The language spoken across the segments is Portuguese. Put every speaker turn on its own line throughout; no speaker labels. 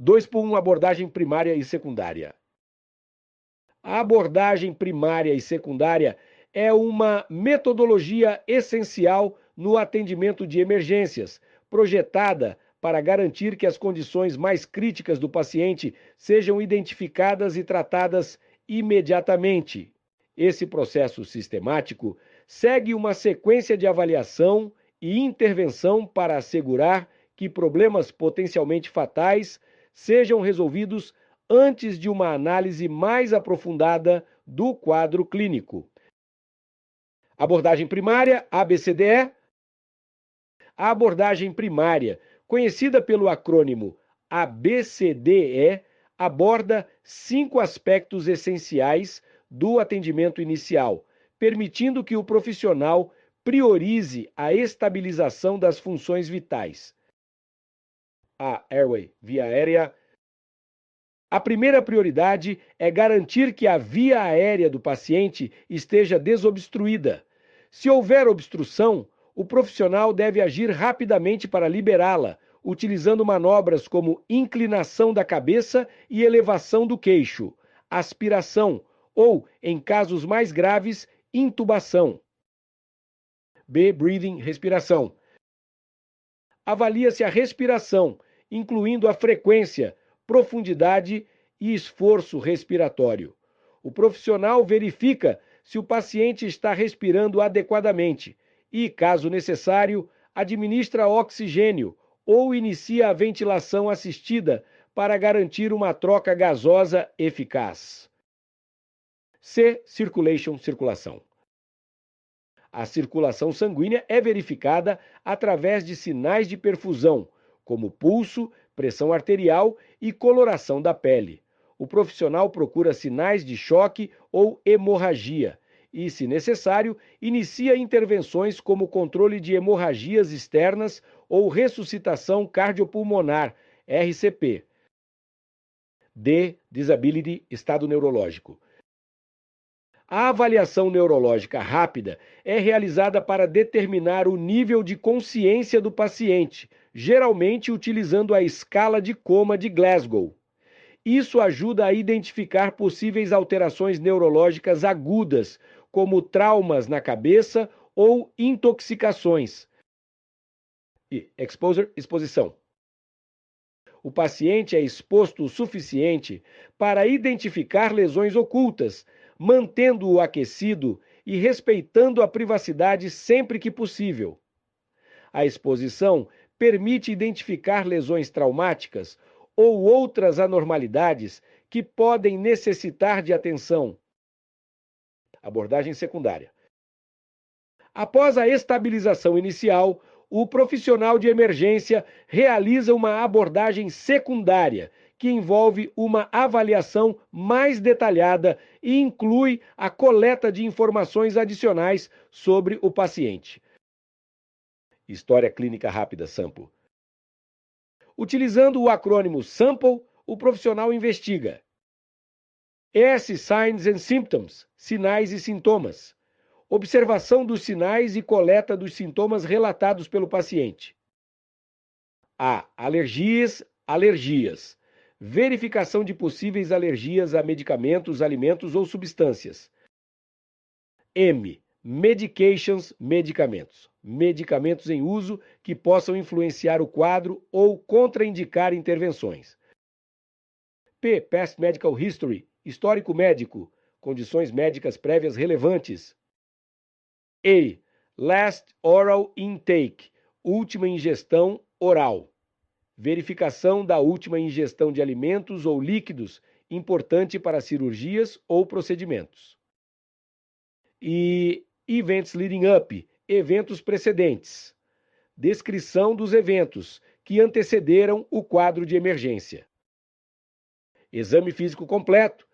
2x1 abordagem primária e secundária. A abordagem primária e secundária é uma metodologia essencial no atendimento de emergências, projetada para garantir que as condições mais críticas do paciente sejam identificadas e tratadas imediatamente. Esse processo sistemático segue uma sequência de avaliação e intervenção para assegurar que problemas potencialmente fatais sejam resolvidos antes de uma análise mais aprofundada do quadro clínico. Abordagem primária, ABCDE. A abordagem primária, conhecida pelo acrônimo ABCDE, aborda 5 aspectos essenciais do atendimento inicial, permitindo que o profissional priorize a estabilização das funções vitais. A airway, via aérea. A primeira prioridade é garantir que a via aérea do paciente esteja desobstruída. Se houver obstrução, o profissional deve agir rapidamente para liberá-la, utilizando manobras como inclinação da cabeça e elevação do queixo, aspiração ou, em casos mais graves, intubação. B. Breathing, respiração. Avalia-se a respiração, incluindo a frequência, profundidade e esforço respiratório. O profissional verifica se o paciente está respirando adequadamente e, caso necessário, administra oxigênio ou inicia a ventilação assistida para garantir uma troca gasosa eficaz. C. Circulation, circulação. A circulação sanguínea é verificada através de sinais de perfusão, como pulso, pressão arterial e coloração da pele. O profissional procura sinais de choque ou hemorragia e, se necessário, inicia intervenções como controle de hemorragias externas ou ressuscitação cardiopulmonar, RCP. D. Disability, estado neurológico. A avaliação neurológica rápida é realizada para determinar o nível de consciência do paciente, geralmente utilizando a escala de coma de Glasgow. Isso ajuda a identificar possíveis alterações neurológicas agudas, como traumas na cabeça ou intoxicações. E exposure, exposição. O paciente é exposto o suficiente para identificar lesões ocultas, mantendo-o aquecido e respeitando a privacidade sempre que possível. A exposição permite identificar lesões traumáticas ou outras anormalidades que podem necessitar de atenção. Abordagem secundária. Após a estabilização inicial, o profissional de emergência realiza uma abordagem secundária, que envolve uma avaliação mais detalhada e inclui a coleta de informações adicionais sobre o paciente. História clínica rápida, SAMPLE. Utilizando o acrônimo SAMPLE, o profissional investiga. S. Signs and Symptoms, sinais e sintomas. Observação dos sinais e coleta dos sintomas relatados pelo paciente. A. Alergias. Verificação de possíveis alergias a medicamentos, alimentos ou substâncias. M. Medications, medicamentos. Medicamentos em uso que possam influenciar o quadro ou contraindicar intervenções. P. Past Medical History, histórico médico, condições médicas prévias relevantes. A. Last Oral Intake, última ingestão oral. Verificação da última ingestão de alimentos ou líquidos, importante para cirurgias ou procedimentos. E Events Leading Up, eventos precedentes. Descrição dos eventos que antecederam o quadro de emergência. Exame físico completo.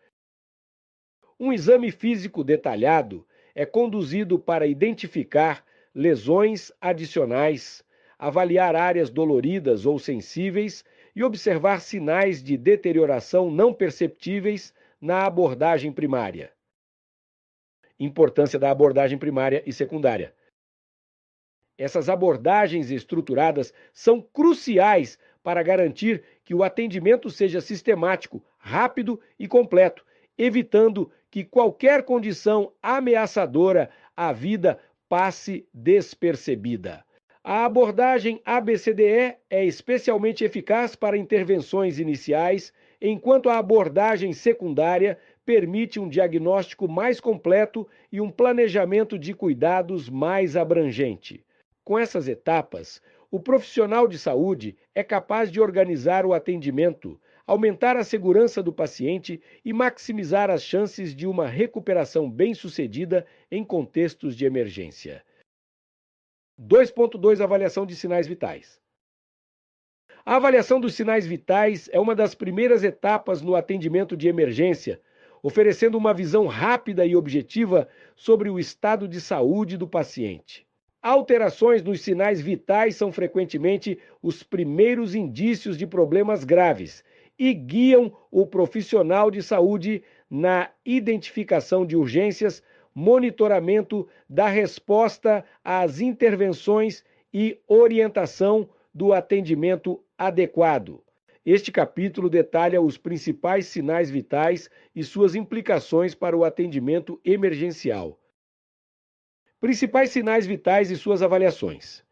Um exame físico detalhado é conduzido para identificar lesões adicionais, avaliar áreas doloridas ou sensíveis e observar sinais de deterioração não perceptíveis na abordagem primária. Importância da abordagem primária e secundária. Essas abordagens estruturadas são cruciais para garantir que o atendimento seja sistemático, rápido e completo, evitando que qualquer condição ameaçadora à vida passe despercebida. A abordagem ABCDE é especialmente eficaz para intervenções iniciais, enquanto a abordagem secundária permite um diagnóstico mais completo e um planejamento de cuidados mais abrangente. Com essas etapas, o profissional de saúde é capaz de organizar o atendimento, aumentar a segurança do paciente e maximizar as chances de uma recuperação bem-sucedida em contextos de emergência. 2.2 Avaliação de sinais vitais. A avaliação dos sinais vitais é uma das primeiras etapas no atendimento de emergência, oferecendo uma visão rápida e objetiva sobre o estado de saúde do paciente. Alterações nos sinais vitais são frequentemente os primeiros indícios de problemas graves e guiam o profissional de saúde na identificação de urgências, monitoramento da resposta às intervenções e orientação do atendimento adequado. Este capítulo detalha os principais sinais vitais e suas implicações para o atendimento emergencial. Principais sinais vitais e suas avaliações.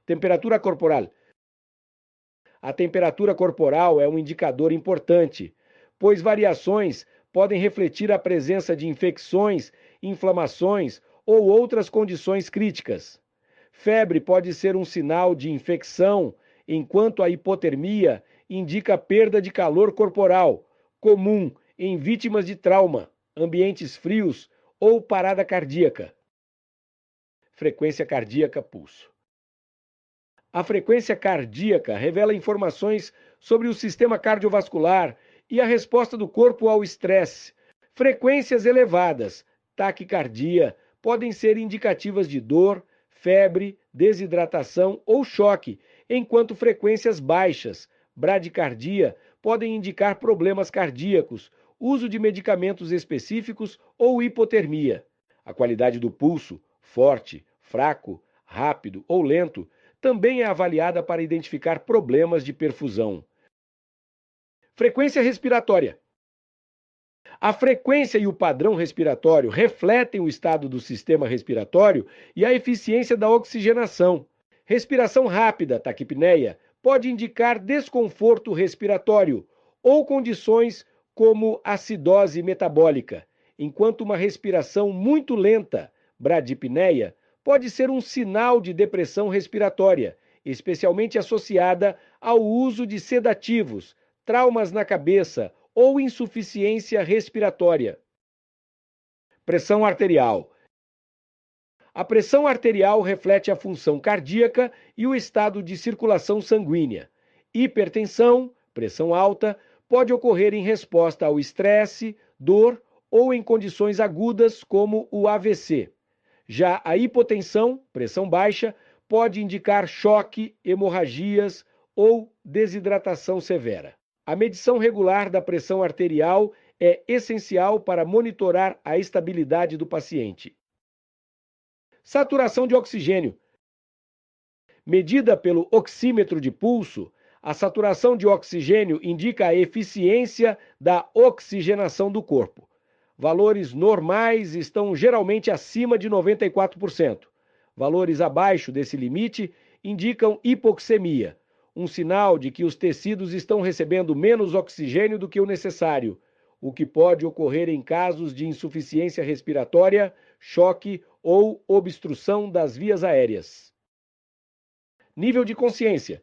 Temperatura corporal. A temperatura corporal é um indicador importante, pois variações podem refletir a presença de infecções, inflamações ou outras condições críticas. Febre pode ser um sinal de infecção, enquanto a hipotermia indica perda de calor corporal, comum em vítimas de trauma, ambientes frios ou parada cardíaca. Frequência cardíaca, pulso. A frequência cardíaca revela informações sobre o sistema cardiovascular e a resposta do corpo ao estresse. Frequências elevadas, taquicardia, podem ser indicativas de dor, febre, desidratação ou choque, enquanto frequências baixas, bradicardia, podem indicar problemas cardíacos, uso de medicamentos específicos ou hipotermia. A qualidade do pulso, forte, fraco, rápido ou lento, também é avaliada para identificar problemas de perfusão. Frequência respiratória. A frequência e o padrão respiratório refletem o estado do sistema respiratório e a eficiência da oxigenação. Respiração rápida, taquipneia, pode indicar desconforto respiratório ou condições como acidose metabólica, enquanto uma respiração muito lenta, bradipneia, pode ser um sinal de depressão respiratória, especialmente associada ao uso de sedativos, traumas na cabeça ou insuficiência respiratória. Pressão arterial. A pressão arterial reflete a função cardíaca e o estado de circulação sanguínea. Hipertensão, pressão alta, pode ocorrer em resposta ao estresse, dor ou em condições agudas como o AVC. Já a hipotensão, pressão baixa, pode indicar choque, hemorragias ou desidratação severa. A medição regular da pressão arterial é essencial para monitorar a estabilidade do paciente. Saturação de oxigênio. Medida pelo oxímetro de pulso, a saturação de oxigênio indica a eficiência da oxigenação do corpo. Valores normais estão geralmente acima de 94%. Valores abaixo desse limite indicam hipoxemia, um sinal de que os tecidos estão recebendo menos oxigênio do que o necessário, o que pode ocorrer em casos de insuficiência respiratória, choque ou obstrução das vias aéreas. Nível de consciência.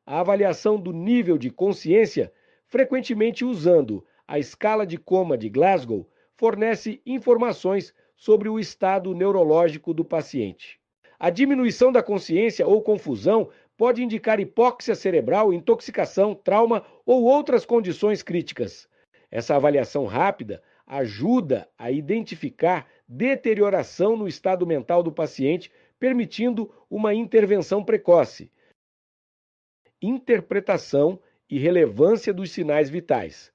A avaliação do nível de consciência, frequentemente usando a escala de coma de Glasgow, fornece informações sobre o estado neurológico do paciente. A diminuição da consciência ou confusão pode indicar hipóxia cerebral, intoxicação, trauma ou outras condições críticas. Essa avaliação rápida ajuda a identificar deterioração no estado mental do paciente, permitindo uma intervenção precoce. Interpretação e relevância dos sinais vitais.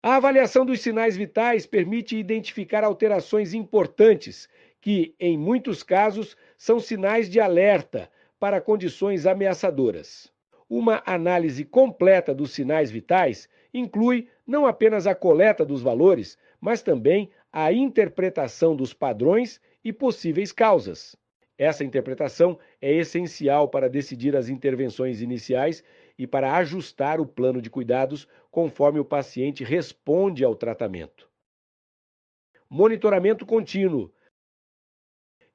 A avaliação dos sinais vitais permite identificar alterações importantes que, em muitos casos, são sinais de alerta para condições ameaçadoras. Uma análise completa dos sinais vitais inclui não apenas a coleta dos valores, mas também a interpretação dos padrões e possíveis causas. Essa interpretação é essencial para decidir as intervenções iniciais e para ajustar o plano de cuidados conforme o paciente responde ao tratamento. Monitoramento contínuo.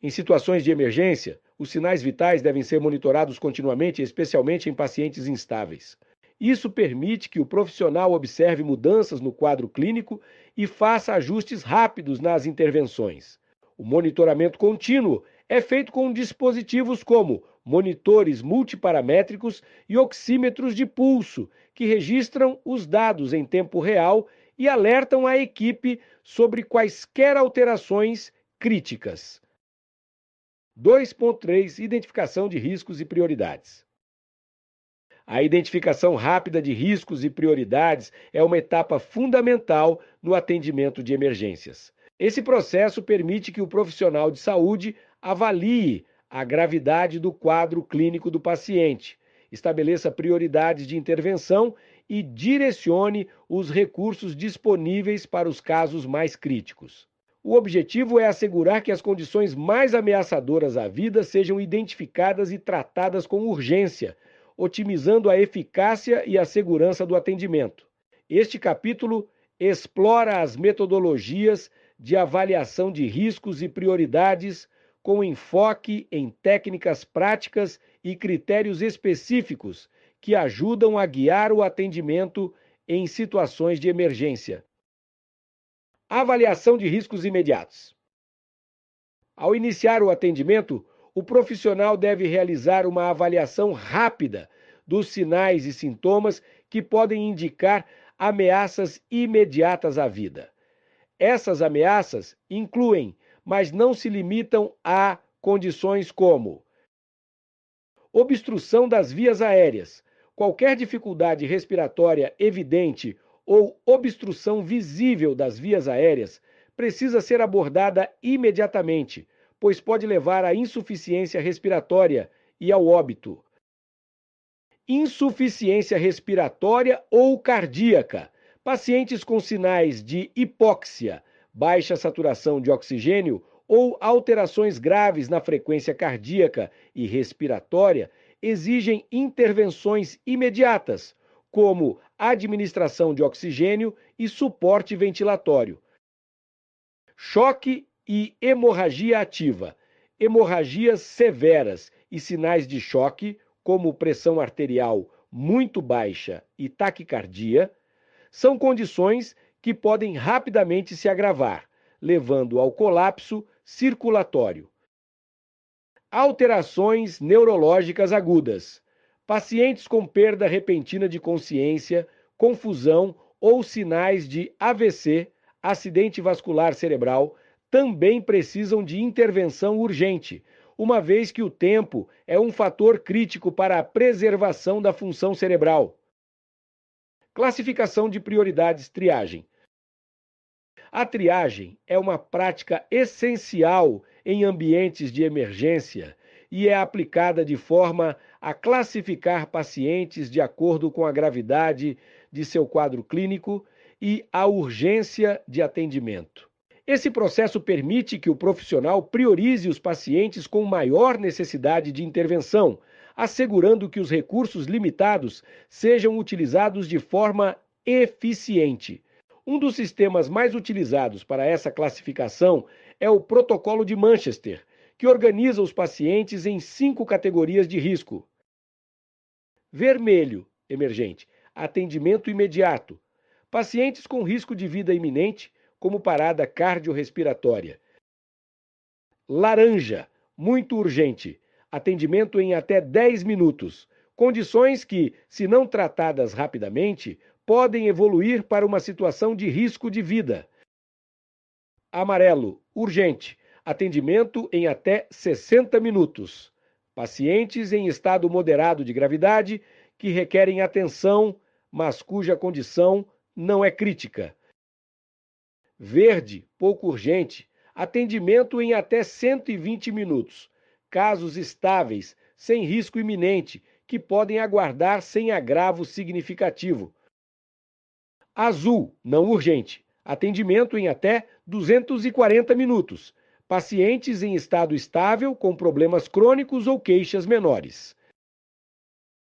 Em situações de emergência, os sinais vitais devem ser monitorados continuamente, especialmente em pacientes instáveis. Isso permite que o profissional observe mudanças no quadro clínico e faça ajustes rápidos nas intervenções. O monitoramento contínuo é feito com dispositivos como monitores multiparamétricos e oxímetros de pulso, que registram os dados em tempo real e alertam a equipe sobre quaisquer alterações críticas. 2.3 Identificação de riscos e prioridades. A identificação rápida de riscos e prioridades é uma etapa fundamental no atendimento de emergências. Esse processo permite que o profissional de saúde avalie a gravidade do quadro clínico do paciente, estabeleça prioridades de intervenção e direcione os recursos disponíveis para os casos mais críticos. O objetivo é assegurar que as condições mais ameaçadoras à vida sejam identificadas e tratadas com urgência, otimizando a eficácia e a segurança do atendimento. Este capítulo explora as metodologias de avaliação de riscos e prioridades com enfoque em técnicas práticas e critérios específicos que ajudam a guiar o atendimento em situações de emergência. Avaliação de riscos imediatos. Ao iniciar o atendimento, o profissional deve realizar uma avaliação rápida dos sinais e sintomas que podem indicar ameaças imediatas à vida. Essas ameaças incluem, mas não se limitam a condições como obstrução das vias aéreas, qualquer dificuldade respiratória evidente ou obstrução visível das vias aéreas precisa ser abordada imediatamente, pois pode levar à insuficiência respiratória e ao óbito. Insuficiência respiratória ou cardíaca. Pacientes com sinais de hipóxia, baixa saturação de oxigênio ou alterações graves na frequência cardíaca e respiratória exigem intervenções imediatas, como administração de oxigênio e suporte ventilatório. Choque e hemorragia ativa. Hemorragias severas e sinais de choque, como pressão arterial muito baixa e taquicardia, são condições que podem rapidamente se agravar, levando ao colapso circulatório. Alterações neurológicas agudas. Pacientes com perda repentina de consciência, confusão ou sinais de AVC, acidente vascular cerebral, também precisam de intervenção urgente, uma vez que o tempo é um fator crítico para a preservação da função cerebral. Classificação de prioridades, triagem. A triagem é uma prática essencial em ambientes de emergência e é aplicada de forma a classificar pacientes de acordo com a gravidade de seu quadro clínico e a urgência de atendimento. Esse processo permite que o profissional priorize os pacientes com maior necessidade de intervenção, assegurando que os recursos limitados sejam utilizados de forma eficiente. Um dos sistemas mais utilizados para essa classificação é o Protocolo de Manchester, que organiza os pacientes em 5 categorias de risco. Vermelho, emergente, atendimento imediato. Pacientes com risco de vida iminente, como parada cardiorrespiratória. Laranja, muito urgente, atendimento em até 10 minutos. Condições que, se não tratadas rapidamente, podem evoluir para uma situação de risco de vida. Amarelo, urgente, atendimento em até 60 minutos. Pacientes em estado moderado de gravidade que requerem atenção, mas cuja condição não é crítica. Verde, pouco urgente, atendimento em até 120 minutos. Casos estáveis, sem risco iminente, que podem aguardar sem agravo significativo. Azul, não urgente. Atendimento em até 240 minutos. Pacientes em estado estável, com problemas crônicos ou queixas menores.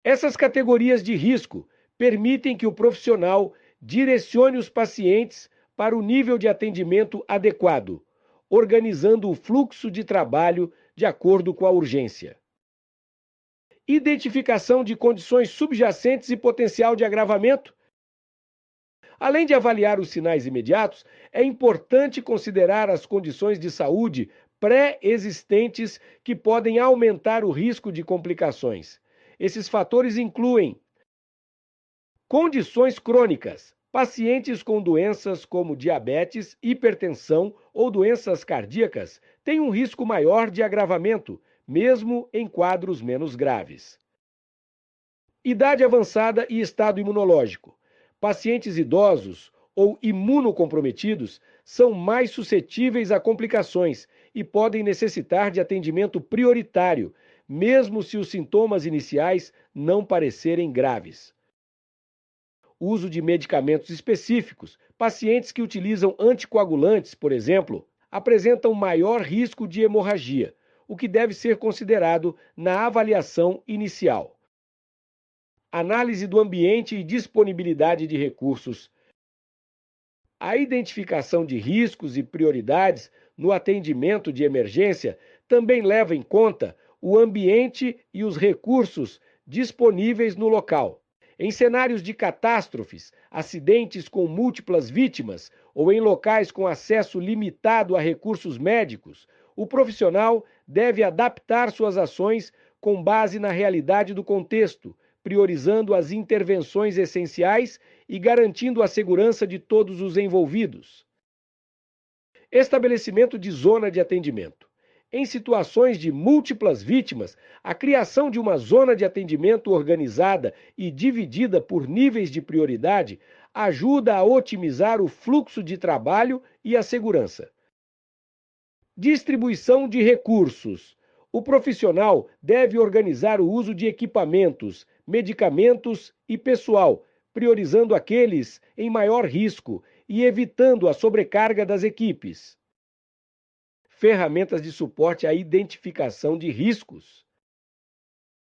Essas categorias de risco permitem que o profissional direcione os pacientes para o nível de atendimento adequado, organizando o fluxo de trabalho de acordo com a urgência. Identificação de condições subjacentes e potencial de agravamento. Além de avaliar os sinais imediatos, é importante considerar as condições de saúde pré-existentes que podem aumentar o risco de complicações. Esses fatores incluem condições crônicas. Pacientes com doenças como diabetes, hipertensão ou doenças cardíacas têm um risco maior de agravamento, mesmo em quadros menos graves. Idade avançada e estado imunológico. Pacientes idosos ou imunocomprometidos são mais suscetíveis a complicações e podem necessitar de atendimento prioritário, mesmo se os sintomas iniciais não parecerem graves. Uso de medicamentos específicos. Pacientes que utilizam anticoagulantes, por exemplo, apresentam maior risco de hemorragia, o que deve ser considerado na avaliação inicial. Análise do ambiente e disponibilidade de recursos. A identificação de riscos e prioridades no atendimento de emergência também leva em conta o ambiente e os recursos disponíveis no local. Em cenários de catástrofes, acidentes com múltiplas vítimas ou em locais com acesso limitado a recursos médicos, o profissional deve adaptar suas ações com base na realidade do contexto, priorizando as intervenções essenciais e garantindo a segurança de todos os envolvidos. Estabelecimento de zona de atendimento. Em situações de múltiplas vítimas, a criação de uma zona de atendimento organizada e dividida por níveis de prioridade ajuda a otimizar o fluxo de trabalho e a segurança. Distribuição de recursos. O profissional deve organizar o uso de equipamentos, medicamentos e pessoal, priorizando aqueles em maior risco e evitando a sobrecarga das equipes. Ferramentas de suporte à identificação de riscos.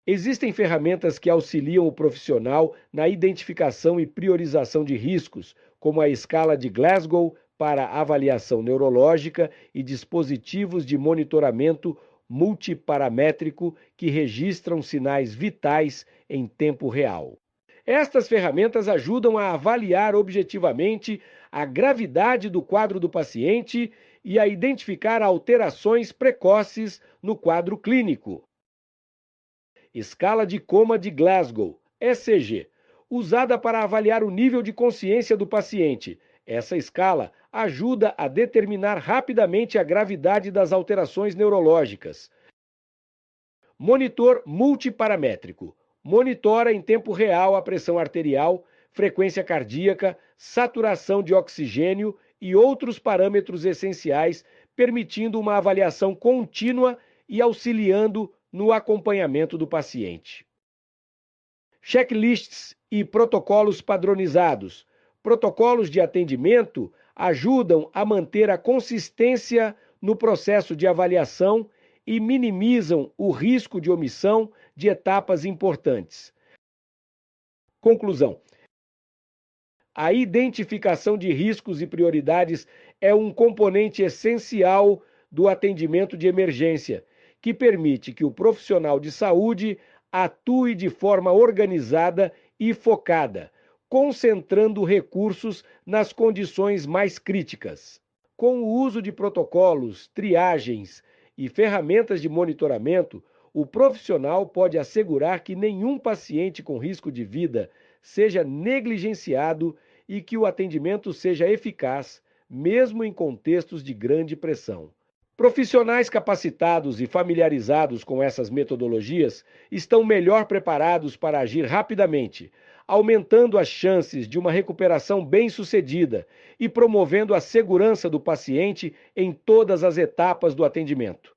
Existem ferramentas que auxiliam o profissional na identificação e priorização de riscos, como a escala de Glasgow para avaliação neurológica e dispositivos de monitoramento multiparamétrico que registram sinais vitais em tempo real. Estas ferramentas ajudam a avaliar objetivamente a gravidade do quadro do paciente e a identificar alterações precoces no quadro clínico. Escala de Coma de Glasgow, ECG, usada para avaliar o nível de consciência do paciente. Essa escala ajuda a determinar rapidamente a gravidade das alterações neurológicas. Monitor multiparamétrico. Monitora em tempo real a pressão arterial, frequência cardíaca, saturação de oxigênio e outros parâmetros essenciais, permitindo uma avaliação contínua e auxiliando no acompanhamento do paciente. Checklists e protocolos padronizados. Protocolos de atendimento ajudam a manter a consistência no processo de avaliação e minimizam o risco de omissão de etapas importantes. Conclusão. A identificação de riscos e prioridades é um componente essencial do atendimento de emergência, que permite que o profissional de saúde atue de forma organizada e focada, concentrando recursos nas condições mais críticas. Com o uso de protocolos, triagens e ferramentas de monitoramento, o profissional pode assegurar que nenhum paciente com risco de vida seja negligenciado e que o atendimento seja eficaz, mesmo em contextos de grande pressão. Profissionais capacitados e familiarizados com essas metodologias estão melhor preparados para agir rapidamente, aumentando as chances de uma recuperação bem-sucedida e promovendo a segurança do paciente em todas as etapas do atendimento.